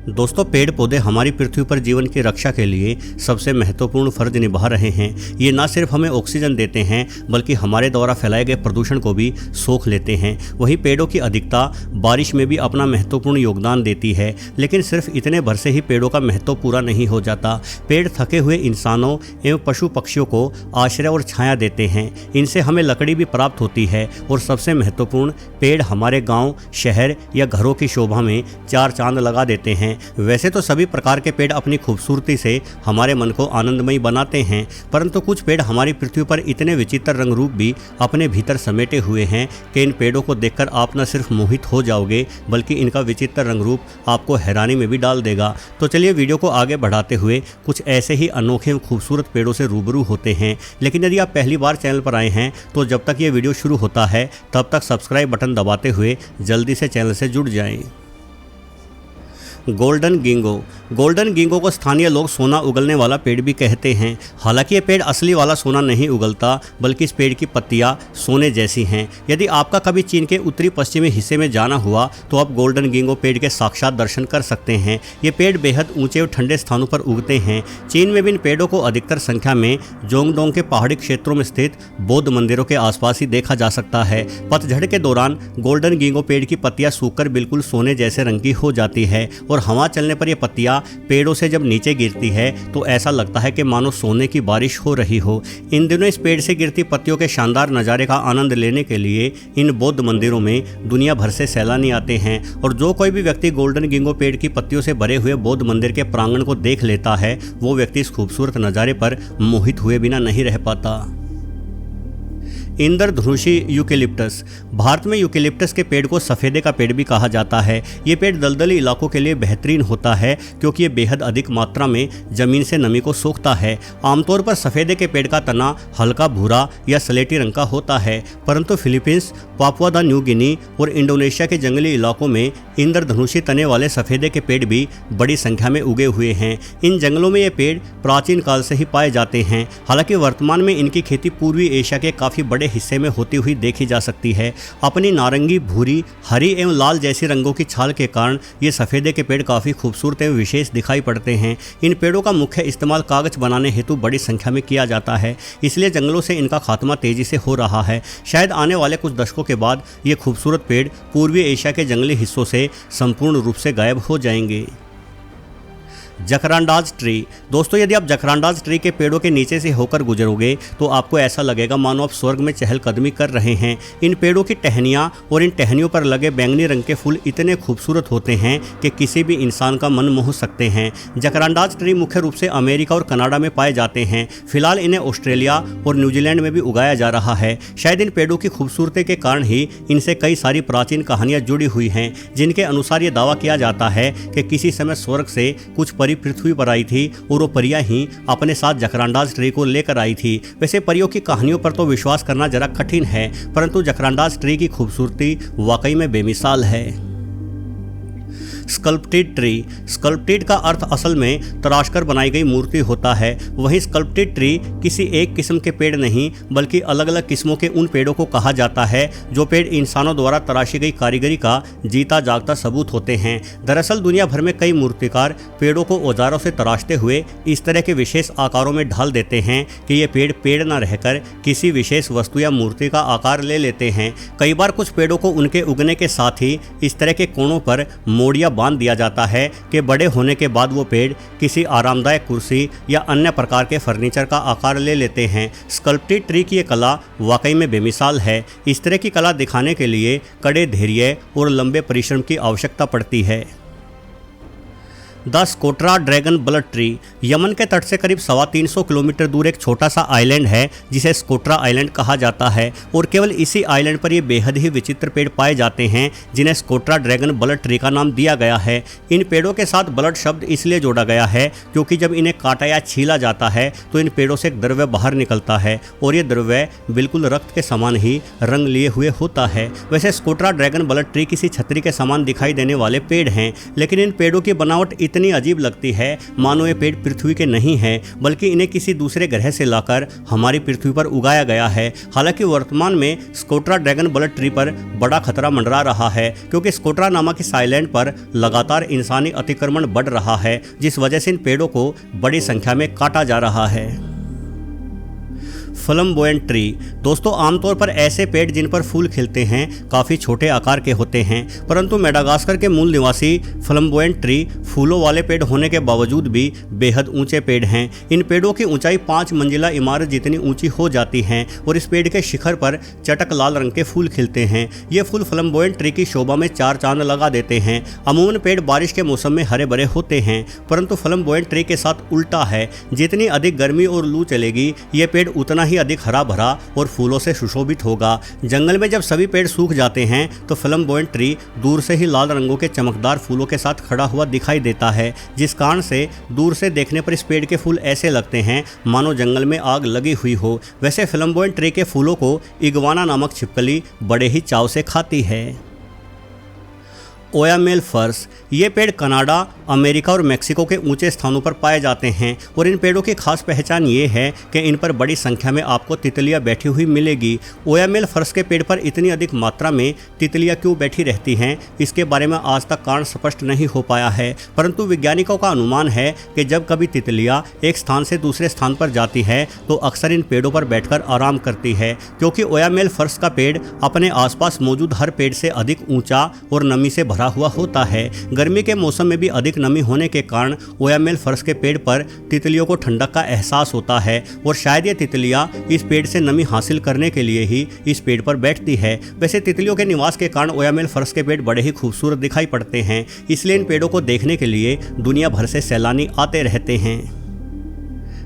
दोस्तों, पेड़ पौधे हमारी पृथ्वी पर जीवन की रक्षा के लिए सबसे महत्वपूर्ण फर्ज निभा रहे हैं। ये न सिर्फ हमें ऑक्सीजन देते हैं बल्कि हमारे द्वारा फैलाए गए प्रदूषण को भी सोख लेते हैं। वहीं पेड़ों की अधिकता बारिश में भी अपना महत्वपूर्ण योगदान देती है, लेकिन सिर्फ इतने भर से ही पेड़ों का महत्व पूरा नहीं हो जाता। पेड़ थके हुए इंसानों एवं पशु पक्षियों को आश्रय और छाया देते हैं। इनसे हमें लकड़ी भी प्राप्त होती है और सबसे महत्वपूर्ण, पेड़ हमारे गाँव, शहर या घरों की शोभा में चार चांद लगा देते हैं। वैसे तो सभी प्रकार के पेड़ अपनी खूबसूरती से हमारे मन को आनंदमयी बनाते हैं, परंतु कुछ पेड़ हमारी पृथ्वी पर इतने विचित्र रंग रूप भी अपने भीतर समेटे हुए हैं कि इन पेड़ों को देखकर आप न सिर्फ मोहित हो जाओगे बल्कि इनका विचित्र रंग रूप आपको हैरानी में भी डाल देगा। तो चलिए वीडियो को आगे बढ़ाते हुए कुछ ऐसे ही अनोखे और खूबसूरत पेड़ों से रूबरू होते हैं। लेकिन यदि आप पहली बार चैनल पर आए हैं तो जब तक ये वीडियो शुरू होता है तब तक सब्सक्राइब बटन दबाते हुए जल्दी से चैनल से जुड़ जाएं। गोल्डन गिंगो को स्थानीय लोग सोना उगलने वाला पेड़ भी कहते हैं। हालांकि ये पेड़ असली वाला सोना नहीं उगलता बल्कि इस पेड़ की पत्तियां सोने जैसी हैं। यदि आपका कभी चीन के उत्तरी पश्चिमी हिस्से में जाना हुआ तो आप गोल्डन गिंगो पेड़ के साक्षात दर्शन कर सकते हैं। ये पेड़ बेहद ऊंचे और ठंडे स्थानों पर उगते हैं। चीन में भी इन पेड़ों को अधिकतर संख्या में जोंगडोंग के पहाड़ी क्षेत्रों में स्थित बौद्ध मंदिरों के आसपास ही देखा जा सकता है। पतझड़ के दौरान गोल्डन गिंगो पेड़ की पत्तियां सूखकर बिल्कुल सोने जैसे रंग की हो जाती है और हवा चलने पर यह पत्तियां पेड़ों से जब नीचे गिरती है तो ऐसा लगता है कि मानो सोने की बारिश हो रही हो। इन दिनों इस पेड़ से गिरती पत्तियों के शानदार नज़ारे का आनंद लेने के लिए इन बौद्ध मंदिरों में दुनिया भर से सैलानी आते हैं और जो कोई भी व्यक्ति गोल्डन गिंगो पेड़ की पत्तियों से भरे हुए बौद्ध मंदिर के प्रांगण को देख लेता है वो व्यक्ति इस खूबसूरत नज़ारे पर मोहित हुए बिना नहीं रह पाता। इंद्रधनुषी यूकेलिप्टस। भारत में यूकेलिप्टस के पेड़ को सफ़ेदे का पेड़ भी कहा जाता है। ये पेड़ दलदली इलाकों के लिए बेहतरीन होता है क्योंकि ये बेहद अधिक मात्रा में ज़मीन से नमी को सोखता है। आमतौर पर सफ़ेदे के पेड़ का तना हल्का भूरा या स्लेटी रंग का होता है, परंतु फिलीपींस, पापुआ न्यू गिनी और इंडोनेशिया के जंगली इलाकों में इंद्रधनुषी तने वाले सफ़ेदे के पेड़ भी बड़ी संख्या में उगे हुए हैं। इन जंगलों में ये पेड़ प्राचीन काल से ही पाए जाते हैं। हालांकि वर्तमान में इनकी खेती पूर्वी एशिया के काफ़ी बड़े हिस्से में होती हुई देखी जा सकती है। अपनी नारंगी, भूरी, हरी एवं लाल जैसी रंगों की छाल के कारण ये सफ़ेदे के पेड़ काफ़ी खूबसूरत एवं विशेष दिखाई पड़ते हैं। इन पेड़ों का मुख्य इस्तेमाल कागज बनाने हेतु बड़ी संख्या में किया जाता है, इसलिए जंगलों से इनका खात्मा तेजी से हो रहा है। शायद आने वाले कुछ दशकों के बाद ये खूबसूरत पेड़ पूर्वी एशिया के जंगली हिस्सों से संपूर्ण रूप से गायब हो जाएंगे। जकरांडाज ट्री। दोस्तों, यदि आप जकरांडाज ट्री के पेड़ों के नीचे से होकर गुजरोगे तो आपको ऐसा लगेगा मानो आप स्वर्ग में चहलकदमी कर रहे हैं। इन पेड़ों की टहनियाँ और इन टहनियों पर लगे बैंगनी रंग के फूल इतने खूबसूरत होते हैं कि किसी भी इंसान का मन मोह सकते हैं। जकरांडाज ट्री मुख्य रूप से अमेरिका और कनाडा में पाए जाते हैं। फिलहाल इन्हें ऑस्ट्रेलिया और न्यूजीलैंड में भी उगाया जा रहा है। शायद इन पेड़ों की खूबसूरती के कारण ही इनसे कई सारी प्राचीन कहानियाँ जुड़ी हुई हैं, जिनके अनुसार ये दावा किया जाता है कि किसी समय स्वर्ग से कुछ परी पृथ्वी पर आई थी और वो परियां ही अपने साथ जकरांडाज ट्री को लेकर आई थी। वैसे परियों की कहानियों पर तो विश्वास करना जरा कठिन है, परंतु जकरांडाज ट्री की खूबसूरती वाकई में बेमिसाल है। Sculpted tree. स्कल्प्टेड का अर्थ असल में तराशकर बनाई गई मूर्ति होता है। वहीं स्कल्प्टेड ट्री किसी एक किस्म के पेड़ नहीं बल्कि अलग अलग किस्मों के उन पेड़ों को कहा जाता है जो पेड़ इंसानों द्वारा तराशी गई कारीगरी का जीता जागता सबूत होते हैं। दरअसल दुनिया भर में कई मूर्तिकार पेड़ों को औजारों से तराशते हुए इस तरह के विशेष आकारों में ढाल देते हैं कि ये पेड़ न रहकर किसी विशेष वस्तु या मूर्ति का आकार ले लेते हैं। कई बार कुछ पेड़ों को उनके उगने के साथ ही इस तरह के कोनों पर मोड़िया बांध दिया जाता है कि बड़े होने के बाद वो पेड़ किसी आरामदायक कुर्सी या अन्य प्रकार के फर्नीचर का आकार ले लेते हैं। स्कल्प्टेड ट्री की ये कला वाकई में बेमिसाल है। इस तरह की कला दिखाने के लिए कड़े धैर्य और लंबे परिश्रम की आवश्यकता पड़ती है। The Socotra dragon blood tree. Yemen के तट से करीब 325 किलोमीटर दूर एक छोटा सा आइलैंड है जिसे स्कोट्रा आइलैंड कहा जाता है और केवल इसी आइलैंड पर ये बेहद ही विचित्र पेड़ पाए जाते हैं जिन्हें स्कोट्रा ड्रैगन ब्लड ट्री का नाम दिया गया है। इन पेड़ों के साथ ब्लड शब्द इसलिए जोड़ा गया है क्योंकि जब इन्हें काटा या छीला जाता है तो इन पेड़ों से एक द्रव्य बाहर निकलता है और ये द्रव्य बिल्कुल रक्त के समान ही रंग लिए हुए होता है। वैसे स्कोट्रा ड्रैगन ब्लड ट्री किसी छतरी के समान दिखाई देने वाले पेड़ हैं, लेकिन इन पेड़ों की बनावट इतनी अजीब लगती है मानो ये पेड़ पृथ्वी के नहीं हैं, बल्कि इन्हें किसी दूसरे ग्रह से लाकर हमारी पृथ्वी पर उगाया गया है। हालांकि वर्तमान में स्कोट्रा ड्रैगन ब्लड ट्री पर बड़ा खतरा मंडरा रहा है, क्योंकि स्कोट्रा नामक इस आइलैंड पर लगातार इंसानी अतिक्रमण बढ़ रहा है, जिस वजह से इन पेड़ों को बड़ी संख्या में काटा जा रहा है। फ्लैम्बोयेंट ट्री। दोस्तों, आमतौर पर ऐसे पेड़ जिन पर फूल खिलते हैं काफ़ी छोटे आकार के होते हैं, परंतु मेडागास्कर के मूल निवासी फ्लैम्बोयेंट ट्री फूलों वाले पेड़ होने के बावजूद भी बेहद ऊंचे पेड़ हैं। इन पेड़ों की ऊंचाई 5 मंजिला इमारत जितनी ऊंची हो जाती है और इस पेड़ के शिखर पर चटक लाल रंग के फूल खिलते हैं। ये फूल फ्लैम्बोयेंट ट्री की शोभा में 4 चांद लगा देते हैं। अमूमन पेड़ बारिश के मौसम में हरे भरे होते हैं, परंतु फ्लैम्बोयेंट ट्री के साथ उल्टा है। जितनी अधिक गर्मी और लू चलेगी, ये पेड़ उतना ही अधिक हरा भरा और फूलों से सुशोभित होगा। जंगल में जब सभी पेड़ सूख जाते हैं तो फ्लैम्बोयेंट ट्री दूर से ही लाल रंगों के चमकदार फूलों के साथ खड़ा हुआ दिखाई देता है, जिस कारण से दूर से देखने पर इस पेड़ के फूल ऐसे लगते हैं मानो जंगल में आग लगी हुई हो। वैसे फ्लैम्बोयेंट ट्री के फूलों को इग्वाना नामक छिपकली बड़े ही चाव से खाती है। ओयामेल फर्स। ये पेड़ कनाडा, अमेरिका और मेक्सिको के ऊंचे स्थानों पर पाए जाते हैं और इन पेड़ों की खास पहचान ये है कि इन पर बड़ी संख्या में आपको तितलियां बैठी हुई मिलेगी। ओयामेल फर्स के पेड़ पर इतनी अधिक मात्रा में तितलियां क्यों बैठी रहती हैं, इसके बारे में आज तक कारण स्पष्ट नहीं हो पाया है, परंतु वैज्ञानिकों का अनुमान है कि जब कभी तितलियां एक स्थान से दूसरे स्थान पर जाती है तो अक्सर इन पेड़ों पर बैठकर आराम करती है, क्योंकि ओयामेल फर्स का पेड़ अपने आसपास मौजूद हर पेड़ से अधिक ऊंचा और नमी से भरा हुआ होता है। गर्मी के मौसम में भी अधिक नमी होने के कारण ओयामेल फर्स के पेड़ पर तितलियों को ठंडक का एहसास होता है और शायद ये तितलियां इस पेड़ से नमी हासिल करने के लिए ही इस पेड़ पर बैठती है। वैसे तितलियों के निवास के कारण ओयामेल फर्स के पेड़ बड़े ही खूबसूरत दिखाई पड़ते हैं, इसलिए इन पेड़ों को देखने के लिए दुनिया भर से सैलानी आते रहते हैं।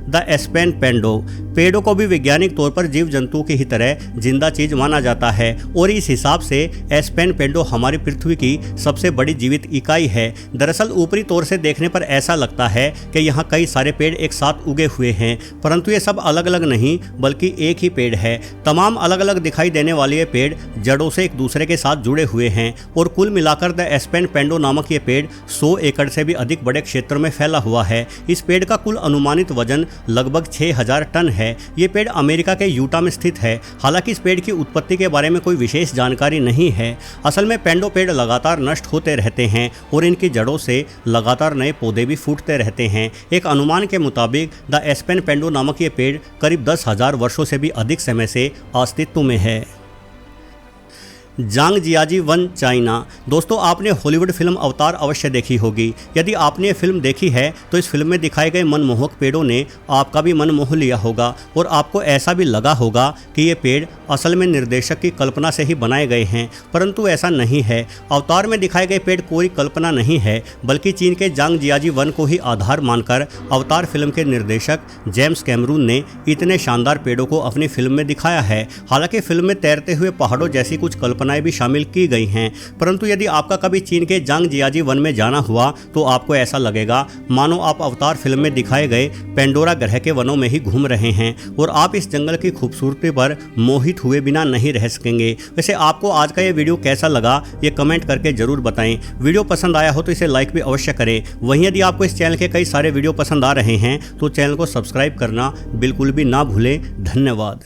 The aspen Pando. पेड़ों को भी वैज्ञानिक तौर पर जीव जंतुओं की ही तरह जिंदा चीज माना जाता है और इस हिसाब से एस्पेन पेंडो हमारी पृथ्वी की सबसे बड़ी जीवित इकाई है। दरअसल ऊपरी तौर से देखने पर ऐसा लगता है कि यहाँ कई सारे पेड़ एक साथ उगे हुए हैं, परंतु ये सब अलग अलग नहीं बल्कि एक ही पेड़ है। तमाम अलग अलग दिखाई देने वाले ये पेड़ जड़ों से एक दूसरे के साथ जुड़े हुए हैं और कुल मिलाकर द एस्पेन पेंडो नामक ये पेड़ 100 एकड़ से भी अधिक बड़े क्षेत्र में फैला हुआ है। इस पेड़ का कुल अनुमानित वजन लगभग 6000 टन है। ये पेड़ अमेरिका के यूटा में स्थित है। हालांकि इस पेड़ की उत्पत्ति के बारे में कोई विशेष जानकारी नहीं है। असल में पेंडो पेड़ लगातार नष्ट होते रहते हैं और इनकी जड़ों से लगातार नए पौधे भी फूटते रहते हैं। एक अनुमान के मुताबिक द एस्पेन पेंडो नामक ये पेड़ करीब 10,000 वर्षों से भी अधिक समय से अस्तित्व में है। जांग जियाजी वन, चाइना। दोस्तों, आपने हॉलीवुड फिल्म अवतार अवश्य देखी होगी। यदि आपने ये फिल्म देखी है तो इस फिल्म में दिखाए गए मनमोहक पेड़ों ने आपका भी मन मोह लिया होगा और आपको ऐसा भी लगा होगा कि ये पेड़ असल में निर्देशक की कल्पना से ही बनाए गए हैं, परंतु ऐसा नहीं है। अवतार में दिखाए गए पेड़ कोई कल्पना नहीं है, बल्कि चीन के जांग जियाजी वन को ही आधार मानकर अवतार फिल्म के निर्देशक जेम्स कैमरून ने इतने शानदार पेड़ों को अपनी फिल्म में दिखाया है। हालांकि फिल्म में तैरते हुए पहाड़ों जैसी कुछ कल्पनाएं भी शामिल की गई हैं, परंतु यदि आपका कभी चीन के जांग जियाजी वन में जाना हुआ तो आपको ऐसा लगेगा मानो आप अवतार फिल्म में दिखाए गए पेंडोरा ग्रह के वनों में ही घूम रहे हैं और आप इस जंगल की खूबसूरती पर मोहित हुए बिना नहीं रह सकेंगे। वैसे आपको आज का ये वीडियो कैसा लगा ये कमेंट करके जरूर बताएं। वीडियो पसंद आया हो तो इसे लाइक भी अवश्य करें। वहीं यदि आपको इस चैनल के कई सारे वीडियो पसंद आ रहे हैं तो चैनल को सब्सक्राइब करना बिल्कुल भी ना भूलें। धन्यवाद।